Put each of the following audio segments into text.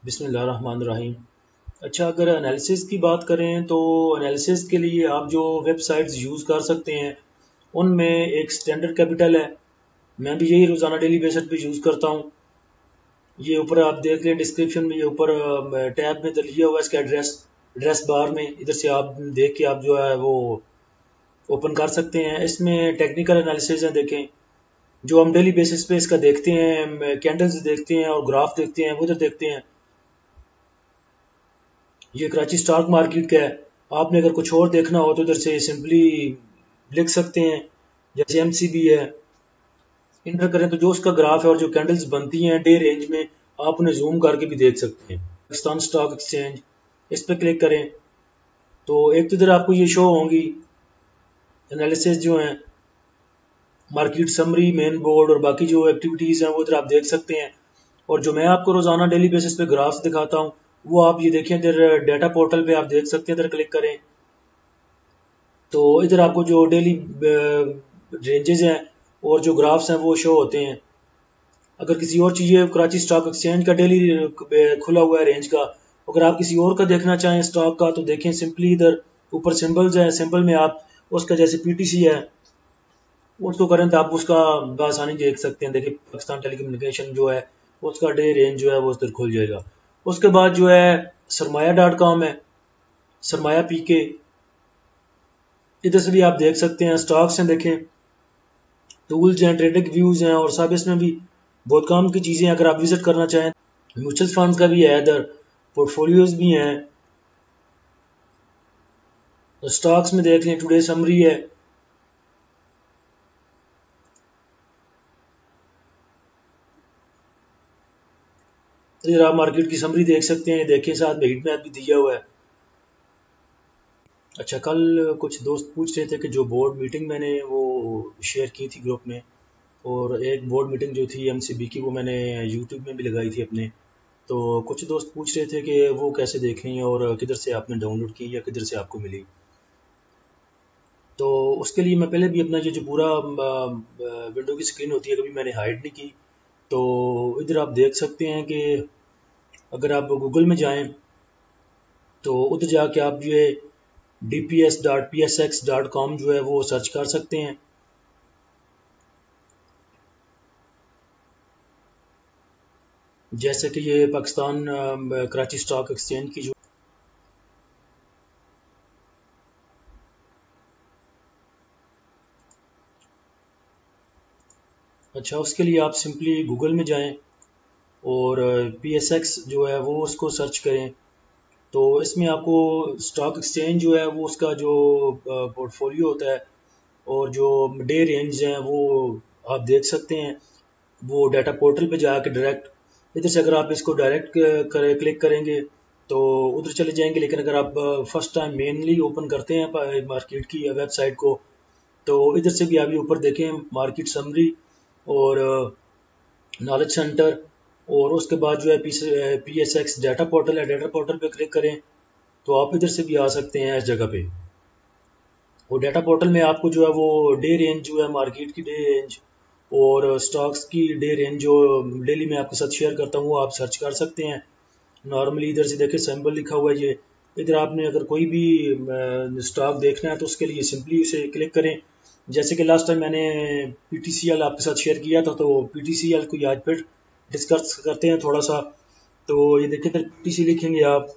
बिस्मिल्लाहिर्रहमानिर्रहीम। अच्छा, अगर एनालिसिस की बात करें तो एनालिसिस के लिए आप जो वेबसाइट्स यूज़ कर सकते हैं उनमें एक स्टैंडर्ड कैपिटल है। मैं भी यही रोज़ाना डेली बेसिस पे यूज़ करता हूँ। ये ऊपर आप देख लें डिस्क्रिप्शन में, ये ऊपर टैब में लिया हुआ है इसका एड्रेस, एड्रेस बार में इधर से आप देख के आप जो है वो ओपन कर सकते हैं। इसमें टेक्निकल एनालिसिस है, देखें जो हम डेली बेसिस पे इसका देखते हैं, कैंडल्स देखते हैं और ग्राफ देखते हैं, वो उधर देखते हैं। ये कराची स्टॉक मार्केट का है। आपने अगर कुछ और देखना हो तो इधर से सिंपली लिख सकते हैं, जैसे एमसीबी है, इंटर करें तो जो उसका ग्राफ है और जो कैंडल्स बनती हैं डे रेंज में, आप उन्हें जूम करके भी देख सकते हैं। पाकिस्तान स्टॉक एक्सचेंज, इस पर क्लिक करें तो एक तो इधर आपको ये शो होंगी एनालिसिस जो है, मार्केट समरी, मेन बोर्ड और बाकी जो एक्टिविटीज़ हैं वो इधर आप देख सकते हैं। और जो मैं आपको रोज़ाना डेली बेसिस पे ग्राफ्स दिखाता हूँ वो आप ये देखें, इधर डाटा पोर्टल पे आप देख सकते हैं। इधर क्लिक करें तो इधर आपको जो डेली रेंजेस हैं और जो ग्राफ्स हैं वो शो होते हैं। अगर किसी और चीज़, कराची स्टॉक एक्सचेंज का डेली खुला हुआ है रेंज का, अगर आप किसी और का देखना चाहें स्टॉक का तो देखें, सिंपली इधर ऊपर सिंबल्स हैं, सिंबल में आप उसका जैसे पीटीसी है उसको करें तो आप उसका बआसानी देख सकते हैं। देखिए पाकिस्तान टेलीकम्युनिकेशन जो है उसका डे रेंज जो है वो उधर खुल जाएगा। उसके बाद जो है सरमाया.com है, सरमाया पीके, इधर से भी आप देख सकते हैं। स्टॉक्स हैं, देखें टूल्स हैं, ट्रेडिंग व्यूज हैं और सब इसमें भी बहुत काम की चीज़ें हैं। अगर आप विजिट करना चाहें, म्यूचुअल फंड्स का भी है, इधर पोर्टफोलियोज भी हैं। स्टॉक्स में देख लें, टुडे समरी है, इधर आप मार्केट की समरी देख सकते हैं। देखें साथ में हीट मैप भी दिया हुआ है। अच्छा, कल कुछ दोस्त पूछ रहे थे कि जो बोर्ड मीटिंग मैंने वो शेयर की थी ग्रुप में, और एक बोर्ड मीटिंग जो थी एमसीबी की वो मैंने यूट्यूब में भी लगाई थी अपने, तो कुछ दोस्त पूछ रहे थे कि वो कैसे देखें और किधर से आपने डाउनलोड की या किधर से आपको मिली। तो उसके लिए मैं पहले भी अपना ये जो पूरा विंडो की स्क्रीन होती है कभी मैंने हाइड नहीं की। तो इधर आप देख सकते हैं कि अगर आप गूगल में जाएं तो उधर जाके आप ये dps.psx.com जो है वो सर्च कर सकते हैं। जैसे कि ये पाकिस्तान कराची स्टॉक एक्सचेंज की जो, अच्छा उसके लिए आप सिंपली गूगल में जाएं और PSX जो है वो उसको सर्च करें। तो इसमें आपको स्टॉक एक्सचेंज जो है वो उसका जो पोर्टफोलियो होता है और जो डे रेंज हैं वो आप देख सकते हैं। वो डाटा पोर्टल पे जाके डायरेक्ट इधर से अगर आप इसको डायरेक्ट क्लिक करेंगे तो उधर चले जाएंगे। लेकिन अगर आप फर्स्ट टाइम मेनली ओपन करते हैं मार्केट की वेबसाइट को तो इधर से भी आप ये ऊपर देखें, मार्केट समरी और नॉलेज सेंटर, और उसके बाद जो है PSX डाटा पोर्टल है, डाटा पोर्टल पे क्लिक करें तो आप इधर से भी आ सकते हैं इस जगह पे। और डाटा पोर्टल में आपको जो है वो डे रेंज जो है, मार्केट की डे रेंज और स्टॉक्स की डे रेंज जो डेली मैं आपके साथ शेयर करता हूँ वो आप सर्च कर सकते हैं। नॉर्मली इधर से देखें सिंबल लिखा हुआ है, ये इधर आपने अगर कोई भी स्टॉक देखना है तो उसके लिए सिंपली इसे क्लिक करें। जैसे कि लास्ट टाइम मैंने PTCL आपके साथ शेयर किया था, तो PTCL को आज फिर डिस्कस करते हैं थोड़ा सा। तो ये देखिए इधर PTC लिखेंगे आप,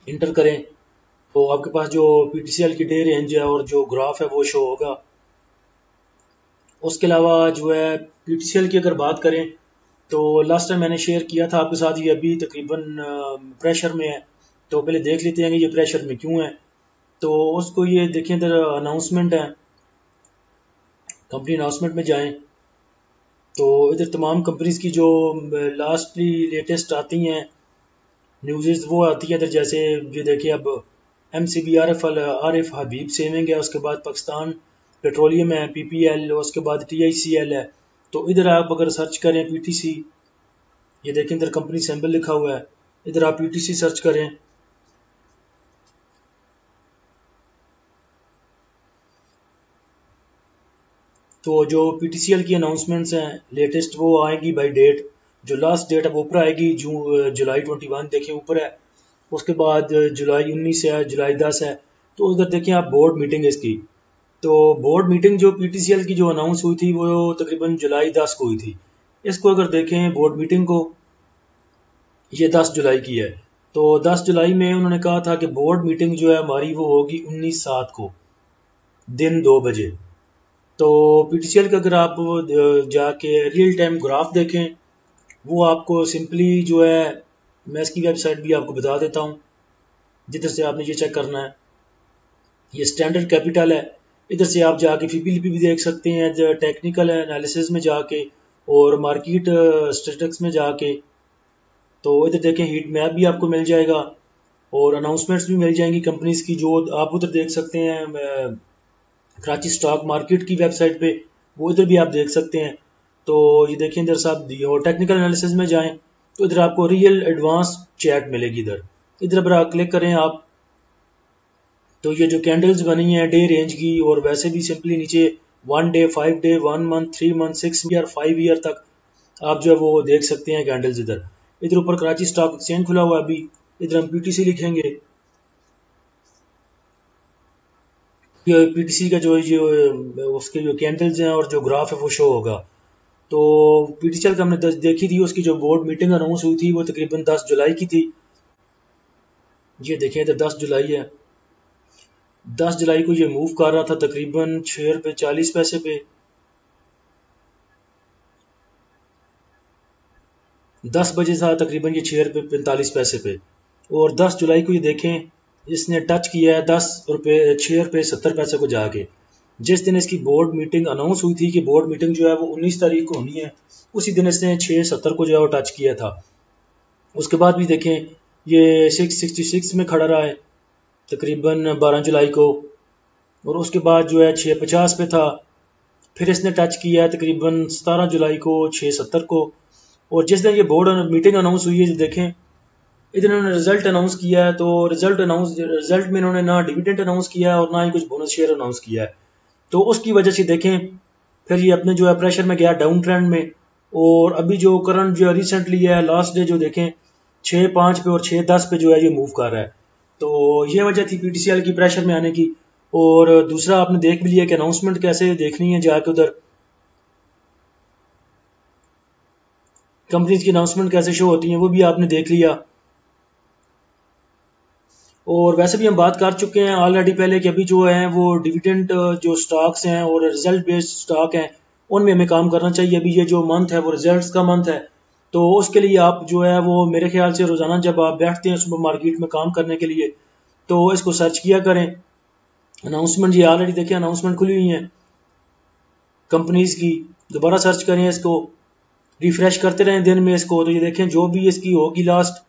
इंटर करें तो आपके पास जो PTCL की डे रेंज है और जो ग्राफ है वो शो होगा। उसके अलावा जो है PTCL की अगर बात करें तो लास्ट टाइम मैंने शेयर किया था आपके साथ, ये अभी तकरीबन प्रेशर में है। तो पहले देख लेते हैं कि ये प्रेशर में क्यों है। तो उसको ये देखें, इधर अनाउंसमेंट है, कंपनी अनाउंसमेंट में जाएं तो इधर तमाम कंपनीज की जो लास्टली लेटेस्ट आती हैं न्यूज़ वो आती है इधर। जैसे ये देखिए अब MCB आरिफ हबीब सेविंग है, उसके बाद पाकिस्तान पेट्रोलियम है PPL, उसके बाद TICL है। तो इधर आप अगर सर्च करें PTC, ये देखें इधर कंपनी सिंबल लिखा हुआ है, इधर आप PTC सर्च करें तो जो PTCL की अनाउंसमेंट्स हैं लेटेस्ट वो आएंगी बाई डेट। जो लास्ट डेट है वो ऊपर आएगी, जुलाई 21 देखें ऊपर है। उसके बाद जुलाई 19 है, जुलाई 10 है। तो उधर देखें आप बोर्ड मीटिंग है इसकी। तो बोर्ड मीटिंग जो पीटीसीएल की जो अनाउंस हुई थी वो तकरीबन जुलाई 10 को हुई थी। इसको अगर देखें बोर्ड मीटिंग को, ये 10 जुलाई की है। तो 10 जुलाई में उन्होंने कहा था कि बोर्ड मीटिंग जो है हमारी वो होगी 19/7 को, दिन 2 बजे। तो पीटीसीएल का अगर आप जाके रियल टाइम ग्राफ देखें, वो आपको सिंपली जो है, मैं इसकी वेबसाइट भी आपको बता देता हूँ जिधर से आपने ये चेक करना है। ये स्टैंडर्ड कैपिटल है, इधर से आप जाके फीपीलीपी भी देख सकते हैं, टेक्निकल एनालिसिस में जाके और मार्केट स्टेटिस्टिक्स में जाके। तो इधर देखें हीट मैप भी आपको मिल जाएगा और अनाउंसमेंट्स भी मिल जाएंगी कंपनीज की, जो आप उधर देख सकते हैं कराची स्टॉक मार्केट की वेबसाइट पे, वो इधर भी आप देख सकते हैं। तो ये देखें इधर साहब, और टेक्निकल एनालिसिस में जाएं तो इधर आपको रियल एडवांस चैट मिलेगी। इधर इधर पर आप क्लिक करें आप, तो ये जो कैंडल्स बनी है डे रेंज की, और वैसे भी सिंपली नीचे 1 day, 5 day, 1 month, 3 month, 6 year, 5 year तक आप जो है वो देख सकते हैं कैंडल्स। इधर इधर ऊपर कराची स्टॉक एक्सचेंज खुला हुआ है अभी, इधर हम पीटीसी लिखेंगे, पीटीसी का जो उसके जो कैंडल्स हैं और जो ग्राफ है वो शो होगा। तो पीटीसीएल का हमने देखी थी, उसकी जो बोर्ड मीटिंग अनाउंस हुई थी वो तकरीबन 10 जुलाई की थी। ये देखें इधर 10 जुलाई है, 10 जुलाई को ये मूव कर रहा था तकरीबन 6 रुपये 40 पैसे पे। 10 बजे था तकरीबन ये 6 रुपये 45 पैसे पे। और 10 जुलाई को ये देखें इसने टच किया है 6 रुपये 70 पैसे को जाके। जिस दिन इसकी बोर्ड मीटिंग अनाउंस हुई थी कि बोर्ड मीटिंग जो है वो 19 तारीख को होनी है, उसी दिन इसने 6.70 को जो है वो टच किया था। उसके बाद भी देखें ये 666 में खड़ा रहा है तकरीबन 12 जुलाई को, और उसके बाद जो है 6.50 पे था। फिर इसने टच किया है तकरीबन 17 जुलाई को 6.70 को। और जिस दिन ये बोर्ड मीटिंग अनाउंस हुई है, जो देखें इधर इन्होंने रिजल्ट अनाउंस किया है। तो रिजल्ट में इन्होंने ना डिविडेंड अनाउंस किया है और ना ही कुछ बोनस शेयर अनाउंस किया है। तो उसकी वजह से देखें फिर ये अपने जो है प्रेशर में गया डाउन ट्रेंड में। और अभी जो करंट जो रिसेंटली है लास्ट डे जो देखें 6.5 पे और 6.10 पे जो है ये मूव कर रहा है। तो ये वजह थी पीटीसीएल की प्रेशर में आने की। और दूसरा आपने देख भी लिया कि अनाउंसमेंट कैसे देखनी है, जाके उधर कंपनीज की अनाउंसमेंट कैसे शो होती हैं वो भी आपने देख लिया। और वैसे भी हम बात कर चुके हैं ऑलरेडी पहले कि अभी जो है वो डिविडेंड जो स्टॉक्स हैं और रिजल्ट बेस्ड स्टॉक हैं उनमें हमें काम करना चाहिए। अभी ये जो मंथ है वो रिजल्ट्स का मंथ है, तो उसके लिए आप जो है वो मेरे ख्याल से रोज़ाना जब आप बैठते हैं सुपर मार्केट में काम करने के लिए तो इसको सर्च किया करें। अनाउंसमेंट ये ऑलरेडी देखिए अनाउंसमेंट खुली हुई है कंपनीज की, दोबारा सर्च करें इसको, रिफ्रेश करते रहें दिन में इसको। तो ये देखें जो भी इसकी होगी लास्ट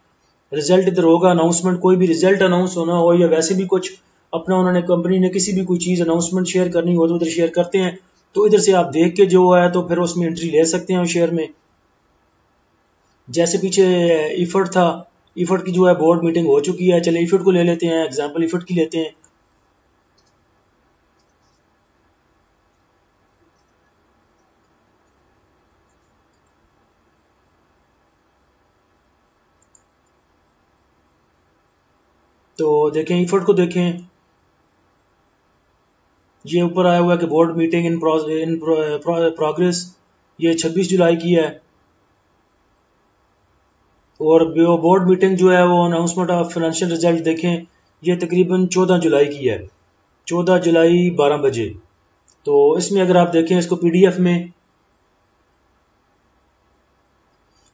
रिजल्ट इधर होगा अनाउंसमेंट, कोई भी रिजल्ट अनाउंस होना हो या वैसे भी कुछ अपना उन्होंने कंपनी ने किसी भी कोई चीज़ अनाउंसमेंट शेयर करनी हो तो उधर शेयर करते हैं। तो इधर से आप देख के जो है तो फिर उसमें एंट्री ले सकते हैं शेयर में। जैसे पीछे इफर्ट था, इफर्ट की जो है बोर्ड मीटिंग हो चुकी है, चले इफर्ट को ले लेते हैं, एग्जाम्पल इफर्ट की लेते हैं। तो देखें इफर्ट को देखें, ये ऊपर आया हुआ है कि बोर्ड मीटिंग इन प्रोग्रेस, ये 26 जुलाई की है। और बोर्ड मीटिंग जो है वो अनाउंसमेंट ऑफ फाइनेंशियल रिजल्ट देखें, ये तकरीबन 14 जुलाई की है, 14 जुलाई 12 बजे। तो इसमें अगर आप देखें इसको पीडीएफ में,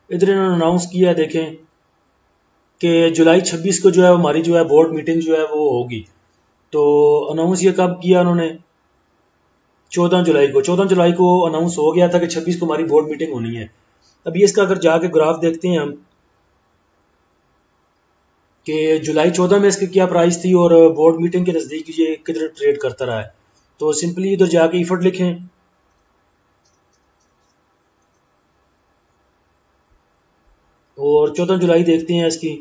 इधर इन्होंने अनाउंस किया है देखें कि जुलाई 26 को जो है हमारी जो है बोर्ड मीटिंग जो है वो होगी। तो अनाउंस ये कब किया उन्होंने, 14 जुलाई को। 14 जुलाई को अनाउंस हो गया था कि 26 को हमारी बोर्ड मीटिंग होनी है। अभी इसका अगर जाके ग्राफ देखते हैं हम कि जुलाई 14 में इसकी क्या प्राइस थी और बोर्ड मीटिंग के नज़दीक ये किधर ट्रेड करता रहा है। तो सिंपली इधर जाके इफर्ट लिखें और 14 जुलाई देखते हैं इसकी,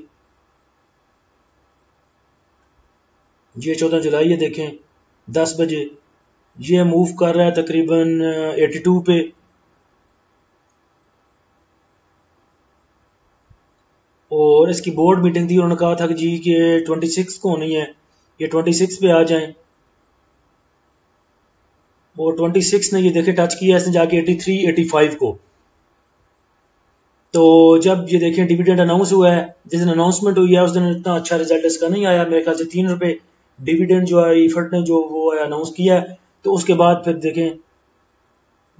ये 14 जुलाई है देखें 10 बजे, ये मूव कर रहा है तकरीबन 82 पे। और इसकी बोर्ड मीटिंग थी, उन्होंने कहा था कि जी कि 26 को होनी है, ये 26 पे आ जाएं। और 26 ने ये देखे टच किया इसने जाके 83 85 को। तो जब ये देखें डिविडेंड अनाउंस हुआ है, जिस दिन अनाउंसमेंट हुई है उस दिन इतना अच्छा रिजल्ट इसका नहीं आया, मेरे ख्याल से 3 रुपए डिविडेंड जो है ईफर्ट ने जो वो अनाउंस किया है। तो उसके बाद फिर देखें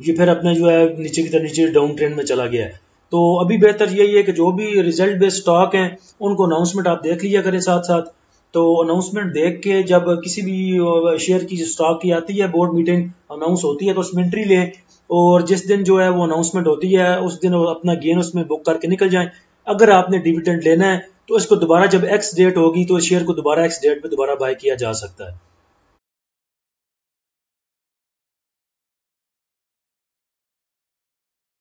ये फिर अपने जो है नीचे की तरफ नीचे डाउन ट्रेंड में चला गया है। तो अभी बेहतर यही है कि जो भी रिजल्ट बेस्ड स्टॉक हैं उनको अनाउंसमेंट आप देख लिया करें साथ साथ। तो अनाउंसमेंट देख के जब किसी भी शेयर की स्टॉक की आती है बोर्ड मीटिंग अनाउंस होती है तो उसमें एंट्री लें, और जिस दिन जो है वो अनाउंसमेंट होती है उस दिन अपना गेन उसमें बुक करके निकल जाएं। अगर आपने डिविडेंड लेना है तो इसको दोबारा जब एक्स डेट होगी तो शेयर को दोबारा एक्स डेट पे दोबारा बाय किया जा सकता है।